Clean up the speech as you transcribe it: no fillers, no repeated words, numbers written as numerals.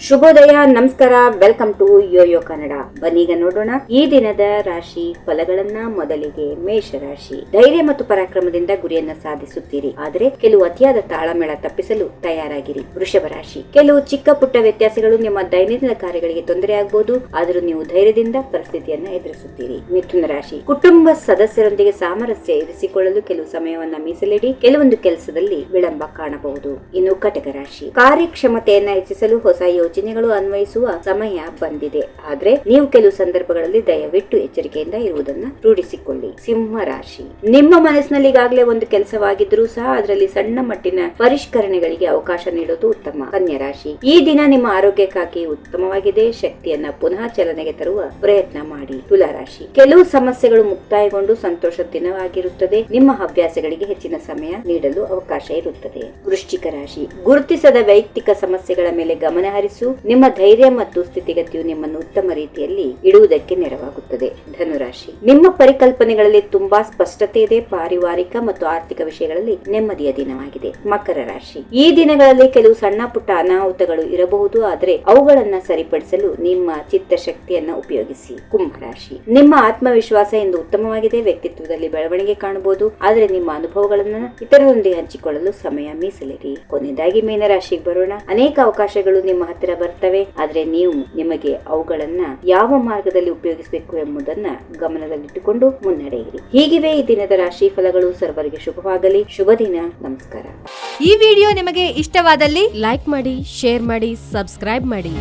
ಶುಭೋದಯ, ನಮಸ್ಕಾರ, welcome to Yoyo Kannada. ಬನ್ನೀಗ ನೋಡೋಣ ಈ ದಿನದ ರಾಶಿ ಫಲಗಳನ್ನ. ಮೊದಲಿಗೆ ಮೇಷರಾಶಿ. ಧೈರ್ಯ ಮತ್ತು ಪರಾಕ್ರಮದಿಂದ ಗುರಿಯನ್ನ ಸಾಧಿಸುತ್ತೀರಿ, ಆದರೆ ಕೆಲವು ಅತಿಯಾದ ತಾಳಮೇಳ ತಪ್ಪಿಸಲು ತಯಾರಾಗಿರಿ. ವೃಷಭ ರಾಶಿ. ಕೆಲವು ಚಿಕ್ಕ ಪುಟ್ಟ ವ್ಯತ್ಯಾಸಗಳು ನಿಮ್ಮ ದೈನಂದಿನ ಕಾರ್ಯಗಳಿಗೆ ತೊಂದರೆ ಆಗಬಹುದು, ಆದರೂ ನೀವು ಧೈರ್ಯದಿಂದ ಪರಿಸ್ಥಿತಿಯನ್ನ ಎದುರಿಸುತ್ತೀರಿ. ಮಿಥುನ ರಾಶಿ. ಕುಟುಂಬ ಸದಸ್ಯರೊಂದಿಗೆ ಸಾಮರಸ್ಯ ಇರಿಸಿಕೊಳ್ಳಲು ಕೆಲವು ಸಮಯವನ್ನ ಮೀಸಲಿಡಿ. ಕೆಲವೊಂದು ಕೆಲಸದಲ್ಲಿ ವಿಳಂಬ ಕಾಣಬಹುದು. ಇನ್ನು ಕಟಕ ರಾಶಿ. ಕಾರ್ಯಕ್ಷಮತೆಯನ್ನ ಹೆಚ್ಚಿಸಲು ಹೊಸ ಯೋಜನೆಗಳು ಅನ್ವಯಿಸುವ ಸಮಯ ಬಂದಿದೆ, ಆದ್ರೆ ನೀವು ಕೆಲವು ಸಂದರ್ಭಗಳಲ್ಲಿ ದಯವಿಟ್ಟು ಎಚ್ಚರಿಕೆಯಿಂದ ಇರುವುದನ್ನ ರೂಢಿಸಿಕೊಳ್ಳಿ. ಸಿಂಹ ರಾಶಿ. ನಿಮ್ಮ ಮನಸ್ಸಿನಲ್ಲಿ ಈಗಾಗಲೇ ಒಂದು ಕೆಲಸವಾಗಿದ್ರೂ ಸಹ ಅದರಲ್ಲಿ ಸಣ್ಣ ಮಟ್ಟಿನ ಪರಿಷ್ಕರಣೆಗಳಿಗೆ ಅವಕಾಶ ನೀಡೋದು ಉತ್ತಮ. ಕನ್ಯಾ ರಾಶಿ. ಈ ದಿನ ನಿಮ್ಮ ಆರೋಗ್ಯಕ್ಕಾಗಿ ಉತ್ತಮವಾಗಿದೆ. ಶಕ್ತಿಯನ್ನ ಪುನಃ ಚಲನೆಗೆ ತರುವ ಪ್ರಯತ್ನ ಮಾಡಿ. ತುಲಾ ರಾಶಿ. ಕೆಲವು ಸಮಸ್ಯೆಗಳು ಮುಕ್ತಾಯಗೊಂಡು ಸಂತೋಷ ದಿನವಾಗಿರುತ್ತದೆ. ನಿಮ್ಮ ಹವ್ಯಾಸಗಳಿಗೆ ಹೆಚ್ಚಿನ ಸಮಯ ನೀಡಲು ಅವಕಾಶ ಇರುತ್ತದೆ. ವೃಶ್ಚಿಕ ರಾಶಿ. ಗುರುತಿಸದ ವೈಯಕ್ತಿಕ ಸಮಸ್ಯೆಗಳ ಮೇಲೆ ಗಮನ ಹರಿಸು. ನಿಮ್ಮ ಧೈರ್ಯ ಮತ್ತು ಸ್ಥಿತಿಗತಿಯು ನಿಮ್ಮನ್ನು ಉತ್ತಮ ರೀತಿಯಲ್ಲಿ ಇಡುವುದಕ್ಕೆ ನೆರವಾಗುತ್ತದೆ. ಧನುರಾಶಿ. ನಿಮ್ಮ ಪರಿಕಲ್ಪನೆಗಳಲ್ಲಿ ತುಂಬಾ ಸ್ಪಷ್ಟತೆ ಇದೆ. ಪಾರಿವಾರಿಕ ಮತ್ತು ಆರ್ಥಿಕ ವಿಷಯಗಳಲ್ಲಿ ನೆಮ್ಮದಿಯ ದಿನವಾಗಿದೆ. ಮಕರ ರಾಶಿ. ಈ ದಿನಗಳಲ್ಲಿ ಕೆಲವು ಸಣ್ಣ ಪುಟ್ಟ ಅನಾಹುತಗಳು ಇರಬಹುದು, ಆದರೆ ಅವುಗಳನ್ನ ಸರಿಪಡಿಸಲು ನಿಮ್ಮ ಚಿತ್ತಶಕ್ತಿಯನ್ನ ಉಪಯೋಗಿಸಿ. ಕುಂಭರಾಶಿ. ನಿಮ್ಮ ಆತ್ಮವಿಶ್ವಾಸ ಇಂದು ಉತ್ತಮವಾಗಿದೆ. ವ್ಯಕ್ತಿತ್ವದಲ್ಲಿ ಬೆಳವಣಿಗೆ ಕಾಣಬಹುದು, ಆದರೆ ನಿಮ್ಮ ಅನುಭವಗಳನ್ನ ಇತರರೊಂದಿಗೆ ಹಂಚಿಕೊಳ್ಳಲು ಸಮಯ ಮೀಸಲಿಡಿ. ಕೊನೆಯದಾಗಿ ಮೀನರಾಶಿಗೆ ಬರೋಣ. ಅನೇಕ ಅವಕಾಶಗಳು ನಿಮ್ಮ ಹತ್ತಿರ ಬರ್ತವೆ, ಆದ್ರೆ ನೀವು ನಿಮಗೆ ಅವುಗಳನ್ನ ಯಾವ ಮಾರ್ಗದಲ್ಲಿ ಉಪಯೋಗಿಸಬೇಕು ಎಂಬುದನ್ನ ಗಮನದಲ್ಲಿಟ್ಟುಕೊಂಡು ಮುನ್ನಡೆಯಿರಿ. ಹೀಗಿವೆ ಈ ದಿನದ ರಾಶಿ ಫಲಗಳು. ಸರ್ವರಿಗೆ ಶುಭವಾಗಲಿ. ಶುಭ ದಿನ. ನಮಸ್ಕಾರ. ಈ ವಿಡಿಯೋ ನಿಮಗೆ ಇಷ್ಟವಾದಲ್ಲಿ ಲೈಕ್ ಮಾಡಿ, ಶೇರ್ ಮಾಡಿ, ಸಬ್ಸ್ಕ್ರೈಬ್ ಮಾಡಿ.